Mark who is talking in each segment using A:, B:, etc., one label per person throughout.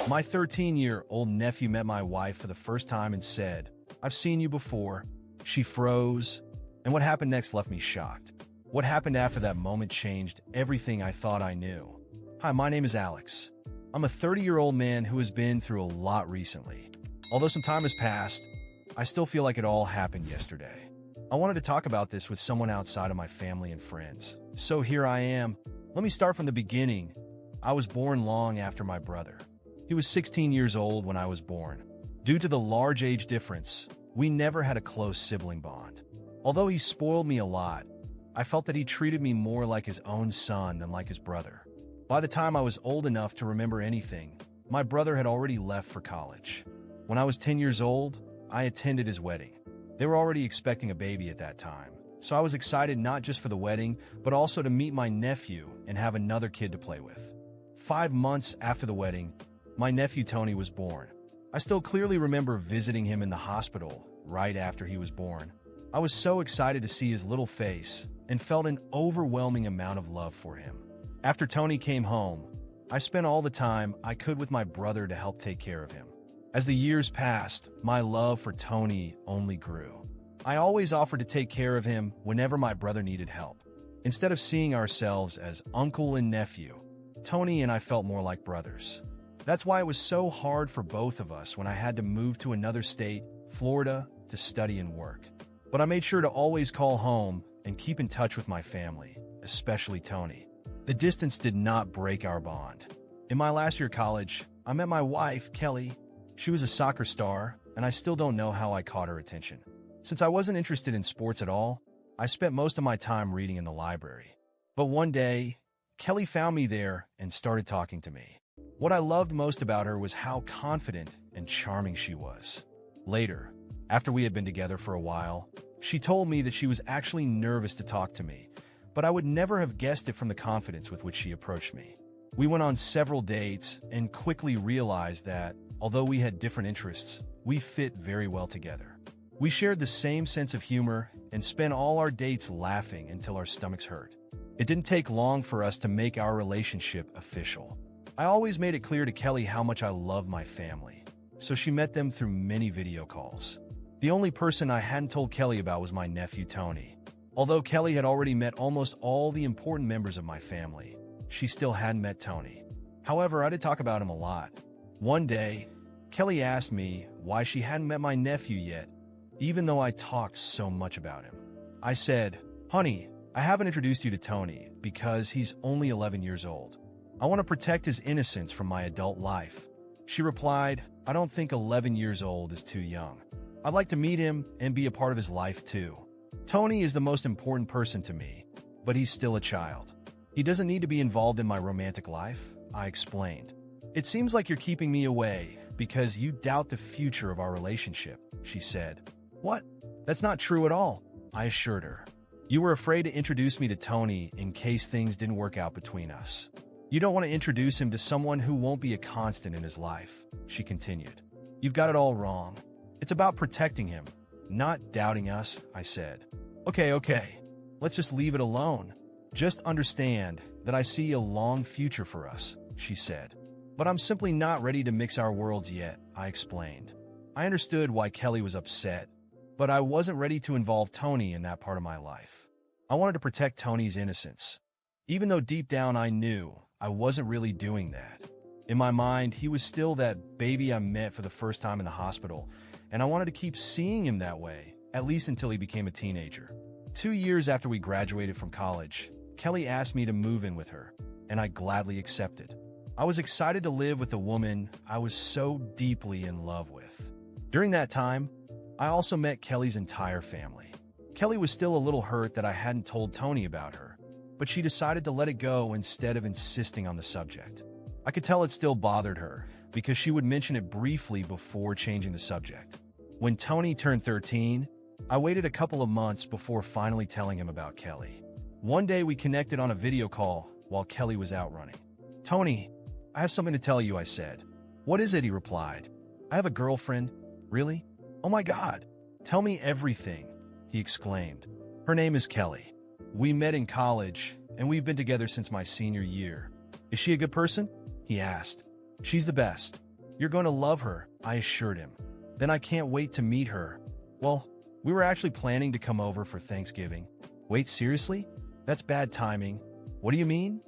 A: My 13-year-old nephew met my wife for the first time and said, "I've seen you before." She froze, and what happened next left me shocked. What happened after that moment changed everything I thought I knew. Hi, my name is Alex. I'm a 30-year-old man who has been through a lot recently. Although some time has passed, I still feel like it all happened yesterday. I wanted to talk about this with someone outside of my family and friends. So here I am. Let me start from the beginning. I was born long after my brother. He was 16 years old when I was born. Due to the large age difference, we never had a close sibling bond. Although he spoiled me a lot, I felt that he treated me more like his own son than like his brother. By the time I was old enough to remember anything, my brother had already left for college. When I was 10 years old, I attended his wedding. They were already expecting a baby at that time, so I was excited not just for the wedding, but also to meet my nephew and have another kid to play with. 5 months after the wedding, my nephew Tony was born. I still clearly remember visiting him in the hospital right after he was born. I was so excited to see his little face and felt an overwhelming amount of love for him. After Tony came home, I spent all the time I could with my brother to help take care of him. As the years passed, my love for Tony only grew. I always offered to take care of him whenever my brother needed help. Instead of seeing ourselves as uncle and nephew, Tony and I felt more like brothers. That's why it was so hard for both of us when I had to move to another state, Florida, to study and work. But I made sure to always call home and keep in touch with my family, especially Tony. The distance did not break our bond. In my last year of college, I met my wife, Kelly. She was a soccer star, and I still don't know how I caught her attention. Since I wasn't interested in sports at all, I spent most of my time reading in the library. But one day, Kelly found me there and started talking to me. What I loved most about her was how confident and charming she was. Later, after we had been together for a while, she told me that she was actually nervous to talk to me, but I would never have guessed it from the confidence with which she approached me. We went on several dates and quickly realized that, although we had different interests, we fit very well together. We shared the same sense of humor and spent all our dates laughing until our stomachs hurt. It didn't take long for us to make our relationship official. I always made it clear to Kelly how much I love my family, so she met them through many video calls. The only person I hadn't told Kelly about was my nephew Tony. Although Kelly had already met almost all the important members of my family, she still hadn't met Tony. However, I did talk about him a lot. One day, Kelly asked me why she hadn't met my nephew yet, even though I talked so much about him. I said, "Honey, I haven't introduced you to Tony because he's only 11 years old. I want to protect his innocence from my adult life." She replied, "I don't think 11 years old is too young. I'd like to meet him and be a part of his life too. Tony is the most important person to me, but he's still a child. He doesn't need to be involved in my romantic life," I explained. "It seems like you're keeping me away because you doubt the future of our relationship," she said. "What? That's not true at all," I assured her. "You were afraid to introduce me to Tony in case things didn't work out between us. You don't want to introduce him to someone who won't be a constant in his life," she continued. "You've got it all wrong. It's about protecting him, not doubting us," I said. Okay. Let's just leave it alone. Just understand that I see a long future for us," she said. "But I'm simply not ready to mix our worlds yet," I explained. I understood why Kelly was upset, but I wasn't ready to involve Tony in that part of my life. I wanted to protect Tony's innocence, even though deep down I knew I wasn't really doing that. In my mind, he was still that baby I met for the first time in the hospital, and I wanted to keep seeing him that way, at least until he became a teenager. 2 years after we graduated from college, Kelly asked me to move in with her, and I gladly accepted. I was excited to live with a woman I was so deeply in love with. During that time, I also met Kelly's entire family. Kelly was still a little hurt that I hadn't told Tony about her, but she decided to let it go instead of insisting on the subject. I could tell it still bothered her, because she would mention it briefly before changing the subject. When Tony turned 13, I waited a couple of months before finally telling him about Kelly. One day we connected on a video call while Kelly was out running. "Tony, I have something to tell you," I said. "What is it?" he replied. "I have a girlfriend." "Really? Oh my God. Tell me everything," he exclaimed. "Her name is Kelly. We met in college, and we've been together since my senior year." "Is she a good person?" he asked. "She's the best. You're going to love her, I assured him. Then I can't wait to meet her. Well, we were actually planning to come over for Thanksgiving. Wait, seriously? That's bad timing. What do you mean?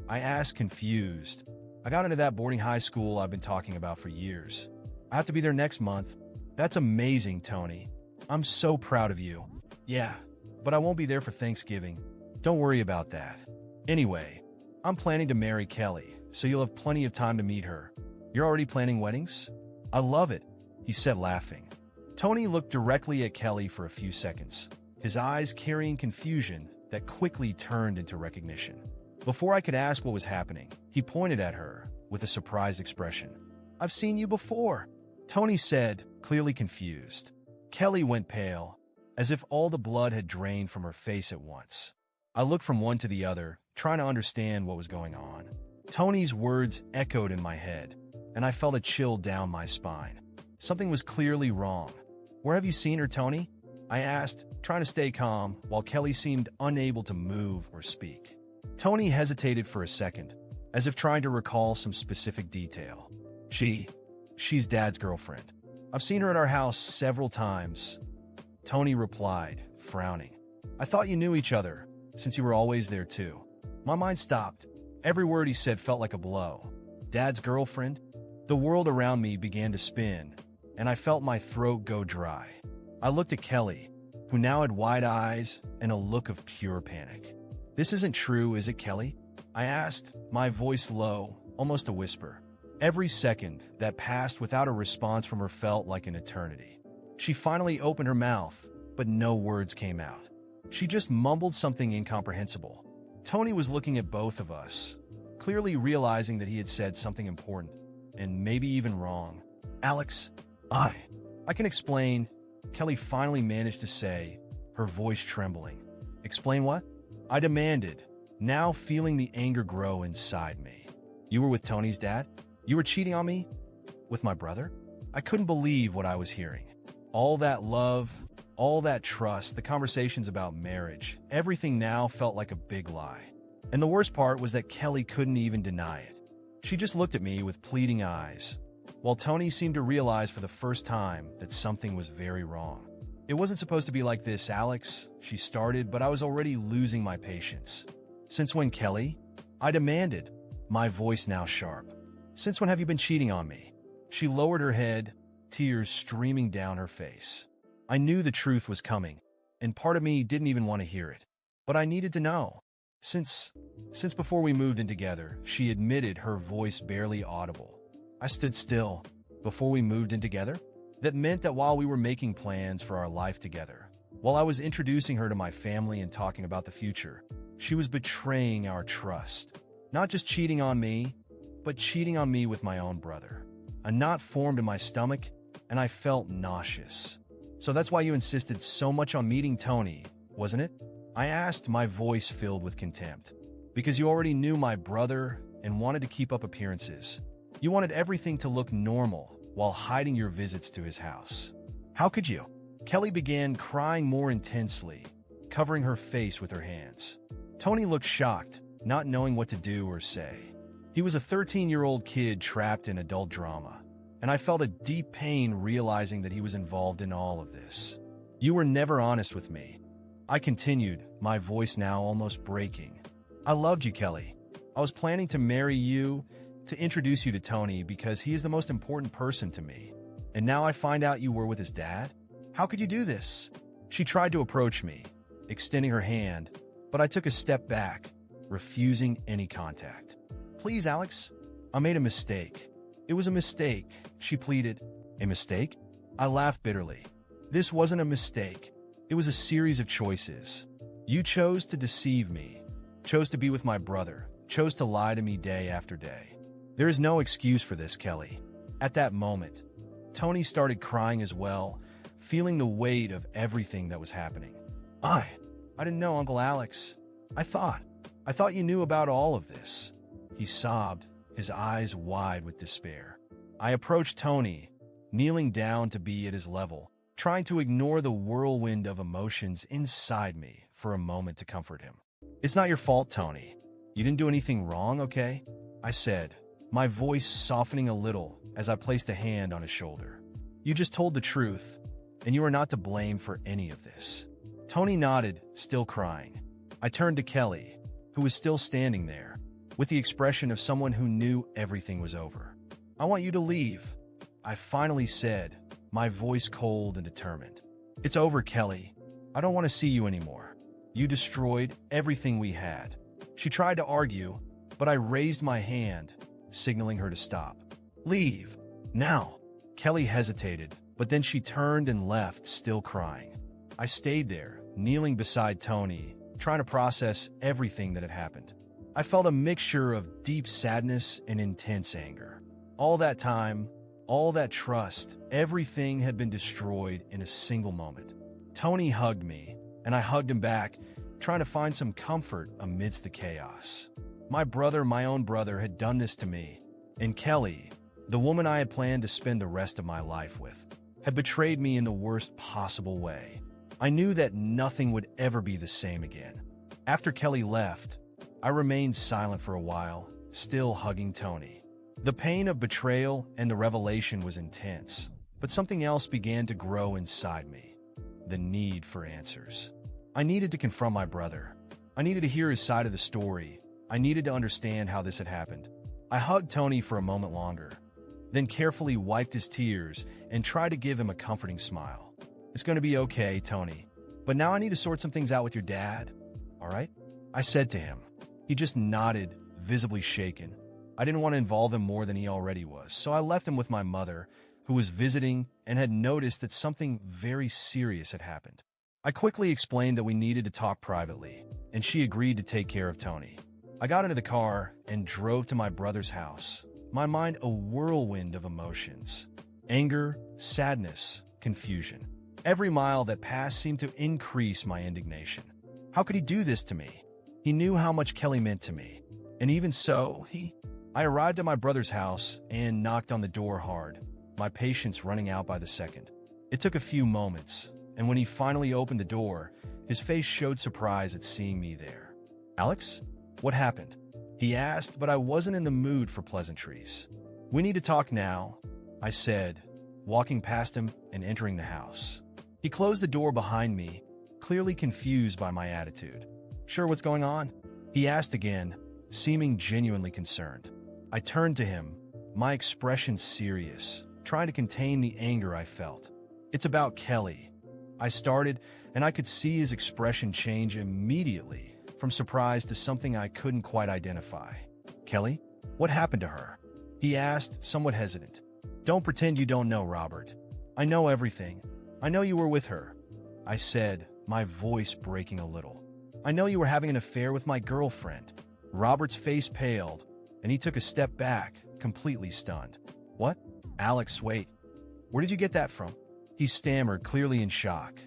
A: I asked, confused. I got into that boarding high school I've been talking about for years. I have to be there next month. That's amazing, Tony. I'm so proud of you. Yeah, but I won't be there for Thanksgiving. Don't worry about that. Anyway, I'm planning to marry Kelly, so you'll have plenty of time to meet her. You're already planning weddings? I love it, he said, laughing. Tony looked directly at Kelly for a few seconds, his eyes carrying confusion that quickly turned into recognition. Before I could ask what was happening, he pointed at her with a surprised expression. I've seen you before, Tony said, clearly confused. Kelly went pale, as if all the blood had drained from her face at once. I looked from one to the other, trying to understand what was going on. Tony's words echoed in my head, and I felt a chill down my spine. Something was clearly wrong. Where have you seen her, Tony? I asked, trying to stay calm, while Kelly seemed unable to move or speak. Tony hesitated for a second, as if trying to recall some specific detail. She's Dad's girlfriend. I've seen her at our house several times, Tony replied, frowning. I thought you knew each other, since you were always there too. My mind stopped. Every word he said felt like a blow. Dad's girlfriend? The world around me began to spin, and I felt my throat go dry. I looked at Kelly, who now had wide eyes and a look of pure panic. This isn't true, is it, Kelly? I asked, my voice low, almost a whisper. Every second that passed without a response from her felt like an eternity. She finally opened her mouth, but no words came out. She just mumbled something incomprehensible. Tony was looking at both of us, clearly realizing that he had said something important, and maybe even wrong. Alex, I can explain, Kelly finally managed to say, her voice trembling. Explain what? I demanded, now feeling the anger grow inside me. You were with Tony's dad? You were cheating on me? With my brother? I couldn't believe what I was hearing. All that love, all that trust, the conversations about marriage, everything now felt like a big lie. And the worst part was that Kelly couldn't even deny it. She just looked at me with pleading eyes, while Tony seemed to realize for the first time that something was very wrong. It wasn't supposed to be like this, Alex, she started, but I was already losing my patience. Since when, Kelly? I demanded, my voice now sharp. Since when have you been cheating on me? She lowered her head, tears streaming down her face. I knew the truth was coming, and part of me didn't even want to hear it. But I needed to know. Since before we moved in together, she admitted, her voice barely audible. I stood still. Before we moved in together? That meant that while we were making plans for our life together, while I was introducing her to my family and talking about the future, she was betraying our trust. Not just cheating on me, but cheating on me with my own brother. A knot formed in my stomach, and I felt nauseous. So that's why you insisted so much on meeting Tony, wasn't it? I asked, my voice filled with contempt. Because you already knew my brother and wanted to keep up appearances. You wanted everything to look normal while hiding your visits to his house. How could you? Kelly began crying more intensely, covering her face with her hands. Tony looked shocked, not knowing what to do or say. He was a 13-year-old kid trapped in adult drama, and I felt a deep pain realizing that he was involved in all of this. You were never honest with me. I continued, my voice now almost breaking. I loved you, Kelly. I was planning to marry you, to introduce you to Tony because he is the most important person to me. And now I find out you were with his dad? How could you do this? She tried to approach me, extending her hand, but I took a step back, refusing any contact. Please, Alex, I made a mistake. It was a mistake, she pleaded. A mistake? I laughed bitterly. This wasn't a mistake. It was a series of choices. You chose to deceive me, chose to be with my brother, chose to lie to me day after day. There is no excuse for this, Kelly. At that moment, Tony started crying as well, feeling the weight of everything that was happening. I didn't know, Uncle Alex. I thought you knew about all of this. He sobbed, his eyes wide with despair. I approached Tony, kneeling down to be at his level, trying to ignore the whirlwind of emotions inside me for a moment to comfort him. It's not your fault, Tony. You didn't do anything wrong, okay? I said, my voice softening a little as I placed a hand on his shoulder. You just told the truth, and you are not to blame for any of this. Tony nodded, still crying. I turned to Kelly, who was still standing there, with the expression of someone who knew everything was over. I want you to leave, I finally said, my voice cold and determined. It's over, Kelly. I don't want to see you anymore. You destroyed everything we had. She tried to argue, but I raised my hand, signaling her to stop. Leave. Now. Kelly hesitated, but then she turned and left, still crying. I stayed there, kneeling beside Tony, trying to process everything that had happened. I felt a mixture of deep sadness and intense anger. All that time, all that trust, everything had been destroyed in a single moment. Tony hugged me, and I hugged him back, trying to find some comfort amidst the chaos. My brother, my own brother, had done this to me, and Kelly, the woman I had planned to spend the rest of my life with, had betrayed me in the worst possible way. I knew that nothing would ever be the same again. After Kelly left, I remained silent for a while, still hugging Tony. The pain of betrayal and the revelation was intense, but something else began to grow inside me. The need for answers. I needed to confront my brother. I needed to hear his side of the story. I needed to understand how this had happened. I hugged Tony for a moment longer, then carefully wiped his tears and tried to give him a comforting smile. It's going to be okay, Tony, but now I need to sort some things out with your dad, all right? I said to him. He just nodded, visibly shaken. I didn't want to involve him more than he already was, so I left him with my mother, who was visiting and had noticed that something very serious had happened. I quickly explained that we needed to talk privately, and she agreed to take care of Tony. I got into the car and drove to my brother's house, my mind a whirlwind of emotions. Anger, sadness, confusion. Every mile that passed seemed to increase my indignation. How could he do this to me? He knew how much Kelly meant to me. And even so, I arrived at my brother's house and knocked on the door hard, my patience running out by the second. It took a few moments, and when he finally opened the door, his face showed surprise at seeing me there. Alex? What happened? He asked, but I wasn't in the mood for pleasantries. We need to talk now, I said, walking past him and entering the house. He closed the door behind me, clearly confused by my attitude. Sure, what's going on? He asked again, seeming genuinely concerned. I turned to him, my expression serious, trying to contain the anger I felt. It's about Kelly. I started, and I could see his expression change immediately, from surprise to something I couldn't quite identify. Kelly? What happened to her? He asked, somewhat hesitant. Don't pretend you don't know, Robert. I know everything. I know you were with her. I said, my voice breaking a little. I know you were having an affair with my girlfriend. Robert's face paled, and he took a step back, completely stunned. What? Alex, wait. Where did you get that from? He stammered, clearly in shock.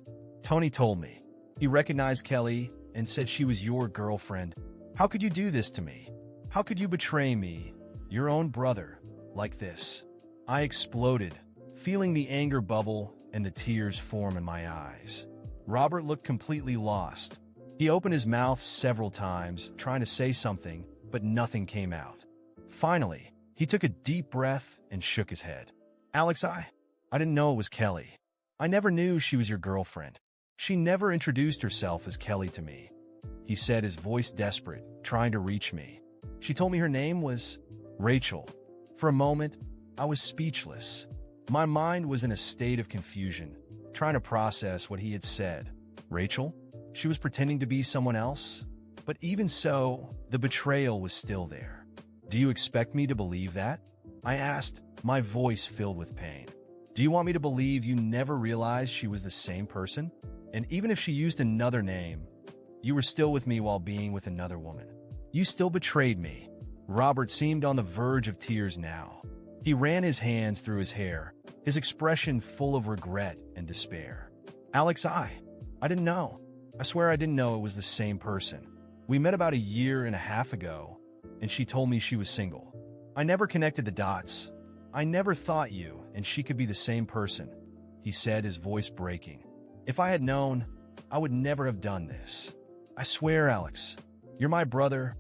A: Tony told me. He recognized Kelly and said she was your girlfriend. How could you do this to me? How could you betray me, your own brother, like this? I exploded, feeling the anger bubble and the tears form in my eyes. Robert looked completely lost. He opened his mouth several times, trying to say something, but nothing came out. Finally, he took a deep breath and shook his head. Alex, I didn't know it was Kelly. I never knew she was your girlfriend. She never introduced herself as Kelly to me. He said, his voice desperate, trying to reach me. She told me her name was Rachel. For a moment, I was speechless. My mind was in a state of confusion, trying to process what he had said. Rachel? She was pretending to be someone else? But even so, the betrayal was still there. Do you expect me to believe that? I asked, my voice filled with pain. Do you want me to believe you never realized she was the same person? And even if she used another name, you were still with me while being with another woman. You still betrayed me. Robert seemed on the verge of tears now. He ran his hands through his hair, his expression full of regret and despair. Alex, I didn't know. I swear I didn't know it was the same person. We met about 1.5 years ago, and she told me she was single. I never connected the dots. I never thought you and she could be the same person, he said, his voice breaking. If I had known, I would never have done this. I swear, Alex, you're my brother.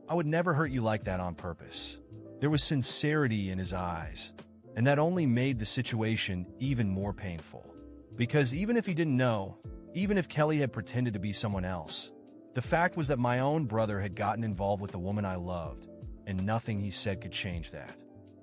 A: I would never hurt you like that on purpose. There was sincerity in his eyes, and that only made the situation even more painful. Because even if he didn't know, even if Kelly had pretended to be someone else, the fact was that my own brother had gotten involved with the woman I loved, and nothing he said could change that.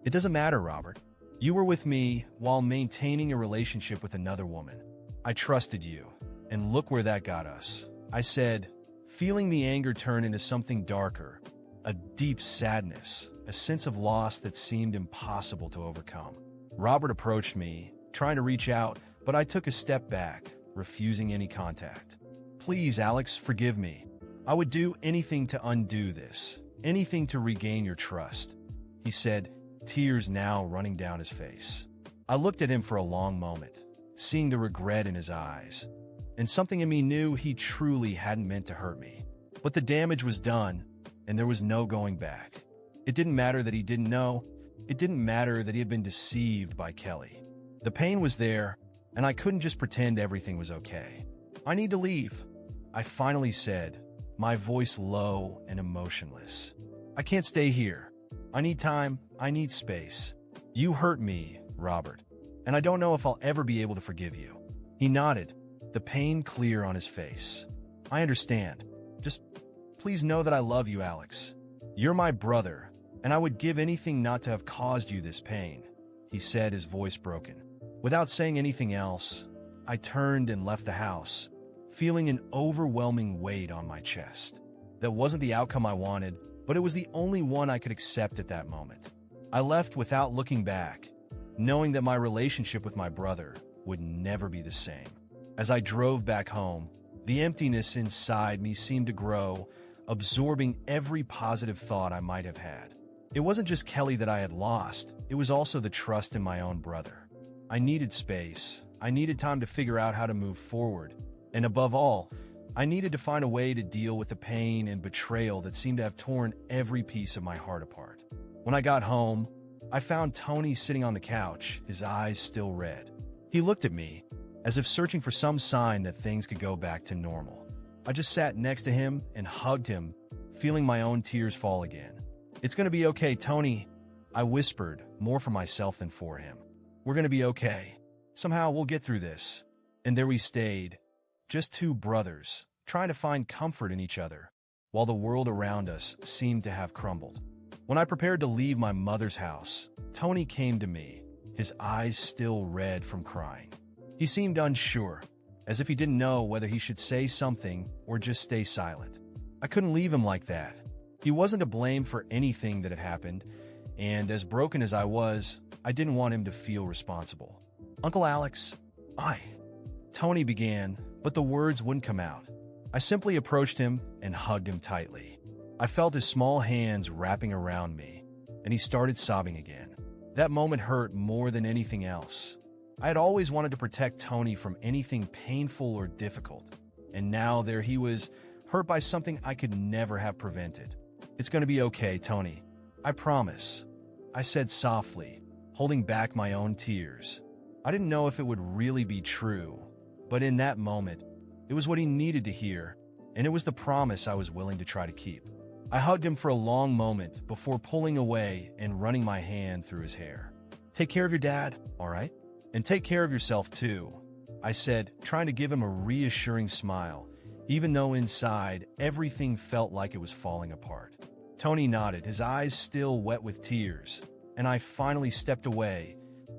A: It doesn't matter, Robert. You were with me while maintaining a relationship with another woman. I trusted you, and look where that got us. I said, feeling the anger turn into something darker, a deep sadness, a sense of loss that seemed impossible to overcome. Robert approached me, trying to reach out, but I took a step back, refusing any contact. Please, Alex, forgive me. I would do anything to undo this, anything to regain your trust, he said, tears now running down his face. I looked at him for a long moment, seeing the regret in his eyes, and something in me knew he truly hadn't meant to hurt me. But the damage was done, and there was no going back. It didn't matter that he didn't know. It didn't matter that he had been deceived by Kelly. The pain was there, and I couldn't just pretend everything was okay. I need to leave, I finally said, my voice low and emotionless. I can't stay here. I need time. I need space. You hurt me, Robert, and I don't know if I'll ever be able to forgive you. He nodded, the pain clear on his face. I understand. Just please know that I love you, Alex. You're my brother, and I would give anything not to have caused you this pain, he said, his voice broken. Without saying anything else, I turned and left the house, feeling an overwhelming weight on my chest. That wasn't the outcome I wanted, but it was the only one I could accept at that moment. I left without looking back, knowing that my relationship with my brother would never be the same. As I drove back home, the emptiness inside me seemed to grow, absorbing every positive thought I might have had. It wasn't just Kelly that I had lost, it was also the trust in my own brother. I needed space, I needed time to figure out how to move forward, and above all, I needed to find a way to deal with the pain and betrayal that seemed to have torn every piece of my heart apart. When I got home, I found Tony sitting on the couch, his eyes still red. He looked at me, as if searching for some sign that things could go back to normal. I just sat next to him and hugged him, feeling my own tears fall again. It's gonna be okay, Tony, I whispered, more for myself than for him. We're gonna be okay. Somehow we'll get through this. And there we stayed, just two brothers, trying to find comfort in each other, while the world around us seemed to have crumbled. When I prepared to leave my mother's house, Tony came to me, his eyes still red from crying. He seemed unsure, as if he didn't know whether he should say something or just stay silent. I couldn't leave him like that. He wasn't to blame for anything that had happened, and as broken as I was, I didn't want him to feel responsible. Uncle Alex, Tony began, but the words wouldn't come out. I simply approached him and hugged him tightly. I felt his small hands wrapping around me, and he started sobbing again. That moment hurt more than anything else. I had always wanted to protect Tony from anything painful or difficult, and now there he was, hurt by something I could never have prevented. It's going to be okay, Tony. I promise, I said softly, holding back my own tears. I didn't know if it would really be true, but in that moment, it was what he needed to hear, and it was the promise I was willing to try to keep. I hugged him for a long moment before pulling away and running my hand through his hair. Take care of your dad, all right? And take care of yourself too, I said, trying to give him a reassuring smile, even though inside everything felt like it was falling apart. Tony nodded, his eyes still wet with tears, and I finally stepped away,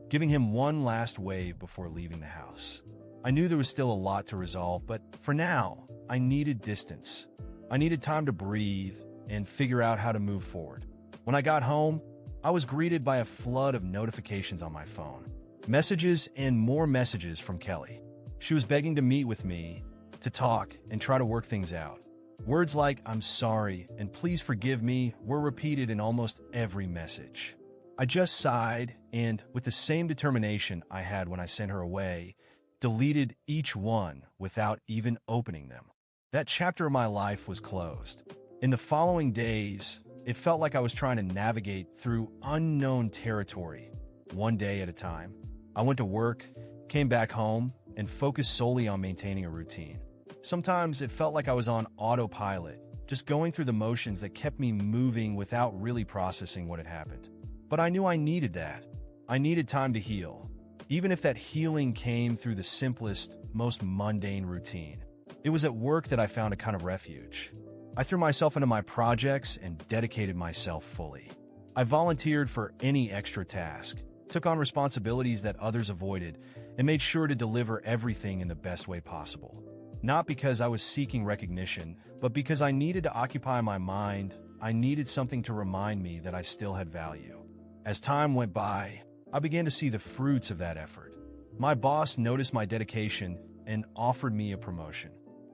A: giving him one last wave before leaving the house. I knew there was still a lot to resolve, but for now, I needed distance. I needed time to breathe and figure out how to move forward. When I got home, I was greeted by a flood of notifications on my phone. Messages and more messages from Kelly. She was begging to meet with me, to talk, and try to work things out. Words like, "I'm sorry," and "please forgive me" were repeated in almost every message. I just sighed and, with the same determination I had when I sent her away, deleted each one without even opening them. That chapter of my life was closed. In the following days, it felt like I was trying to navigate through unknown territory, one day at a time. I went to work, came back home, and focused solely on maintaining a routine. Sometimes it felt like I was on autopilot, just going through the motions that kept me moving without really processing what had happened. But I knew I needed that. I needed time to heal, even if that healing came through the simplest, most mundane routine. It was at work that I found a kind of refuge. I threw myself into my projects and dedicated myself fully. I volunteered for any extra task, took on responsibilities that others avoided, and made sure to deliver everything in the best way possible. Not because I was seeking recognition, but because I needed to occupy my mind. I needed something to remind me that I still had value. As time went by, I began to see the fruits of that effort. My boss noticed my dedication and offered me a promotion.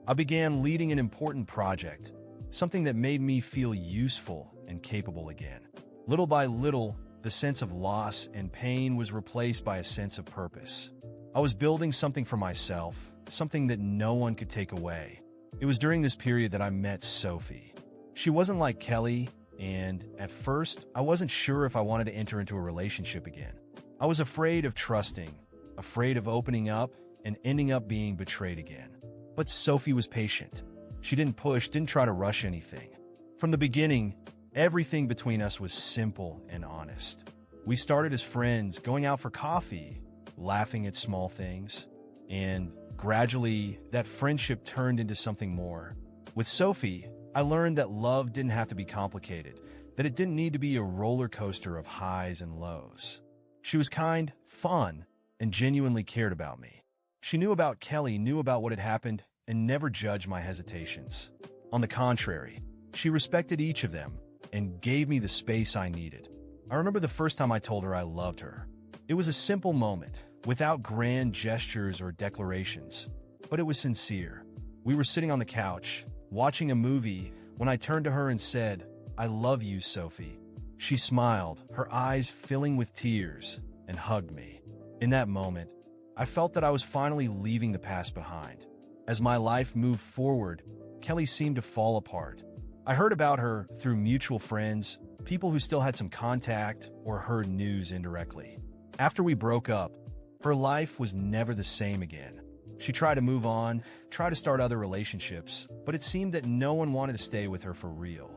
A: I began leading an important project, something that made me feel useful and capable again. Little by little, the sense of loss and pain was replaced by a sense of purpose. I was building something for myself, something that no one could take away. It was during this period that I met Sophie. She wasn't like Kelly, and at first, I wasn't sure if I wanted to enter into a relationship again. I was afraid of trusting, afraid of opening up, and ending up being betrayed again. But Sophie was patient. She didn't push, didn't try to rush anything. From the beginning, everything between us was simple and honest. We started as friends, going out for coffee, laughing at small things, and gradually, that friendship turned into something more. With Sophie, I learned that love didn't have to be complicated, that it didn't need to be a roller coaster of highs and lows. She was kind, fun, and genuinely cared about me. She knew about Kelly, knew about what had happened, and never judged my hesitations. On the contrary, she respected each of them and gave me the space I needed. I remember the first time I told her I loved her. It was a simple moment, without grand gestures or declarations, but it was sincere. We were sitting on the couch, watching a movie, when I turned to her and said, "I love you, Sophie." She smiled, her eyes filling with tears, and hugged me. In that moment, I felt that I was finally leaving the past behind. As my life moved forward, Kelly seemed to fall apart. I heard about her through mutual friends, people who still had some contact, or heard news indirectly. After we broke up, her life was never the same again. She tried to move on, tried to start other relationships, but it seemed that no one wanted to stay with her for real.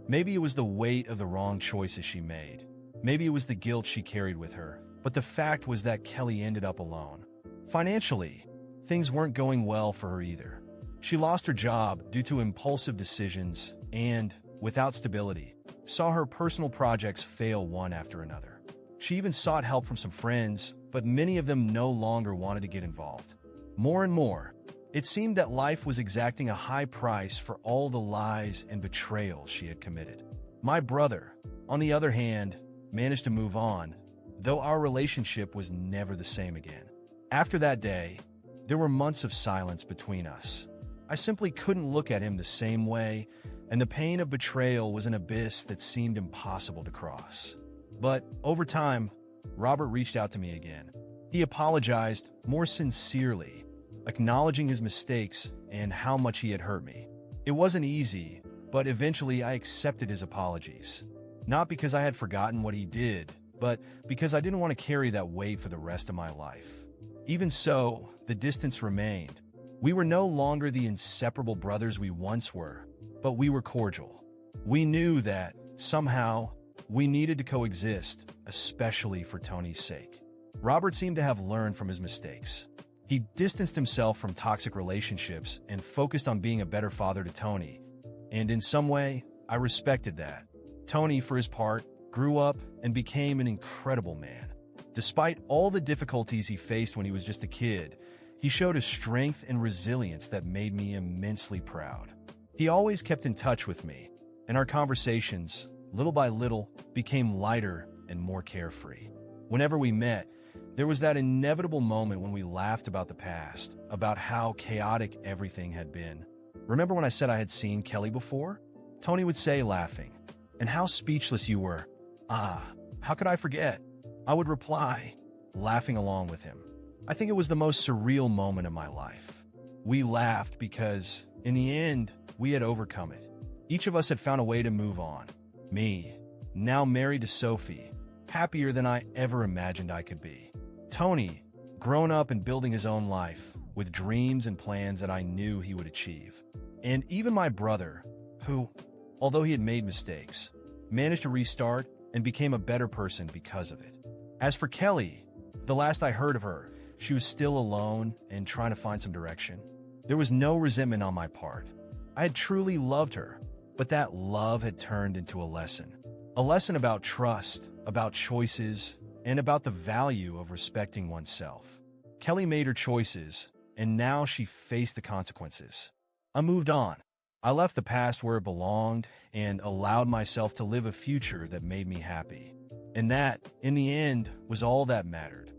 A: Maybe it was the weight of the wrong choices she made. Maybe it was the guilt she carried with her. But the fact was that Kelly ended up alone. Financially, things weren't going well for her either. She lost her job due to impulsive decisions and, without stability, saw her personal projects fail one after another. She even sought help from some friends, but many of them no longer wanted to get involved. More and more, it seemed that life was exacting a high price for all the lies and betrayals she had committed. My brother, on the other hand, managed to move on, though our relationship was never the same again. After that day, there were months of silence between us. I simply couldn't look at him the same way, and the pain of betrayal was an abyss that seemed impossible to cross. But over time, Robert reached out to me again. He apologized more sincerely, acknowledging his mistakes and how much he had hurt me. It wasn't easy, but eventually I accepted his apologies. Not because I had forgotten what he did, but because I didn't want to carry that weight for the rest of my life. Even so, the distance remained. We were no longer the inseparable brothers we once were, but we were cordial. We knew that, somehow, we needed to coexist, especially for Tony's sake. Robert seemed to have learned from his mistakes. He distanced himself from toxic relationships and focused on being a better father to Tony. And in some way, I respected that. Tony, for his part, grew up and became an incredible man. Despite all the difficulties he faced when he was just a kid, he showed a strength and resilience that made me immensely proud. He always kept in touch with me, and our conversations, little by little, became lighter and more carefree. Whenever we met, there was that inevitable moment when we laughed about the past, about how chaotic everything had been. Remember when I said I had seen Kelly before? Tony would say, laughing, "And how speechless you were." "Ah, how could I forget?" I would reply, laughing along with him. I think it was the most surreal moment of my life. We laughed because, in the end, we had overcome it. Each of us had found a way to move on. Me, now married to Sophie, happier than I ever imagined I could be. Tony, grown up and building his own life, with dreams and plans that I knew he would achieve. And even my brother, who, although he had made mistakes, managed to restart and became a better person because of it. As for Kelly, the last I heard of her, she was still alone and trying to find some direction. There was no resentment on my part. I had truly loved her, but that love had turned into a lesson. A lesson about trust, about choices, and about the value of respecting oneself. Kelly made her choices, and now she faced the consequences. I moved on. I left the past where it belonged and allowed myself to live a future that made me happy. And that, in the end, was all that mattered.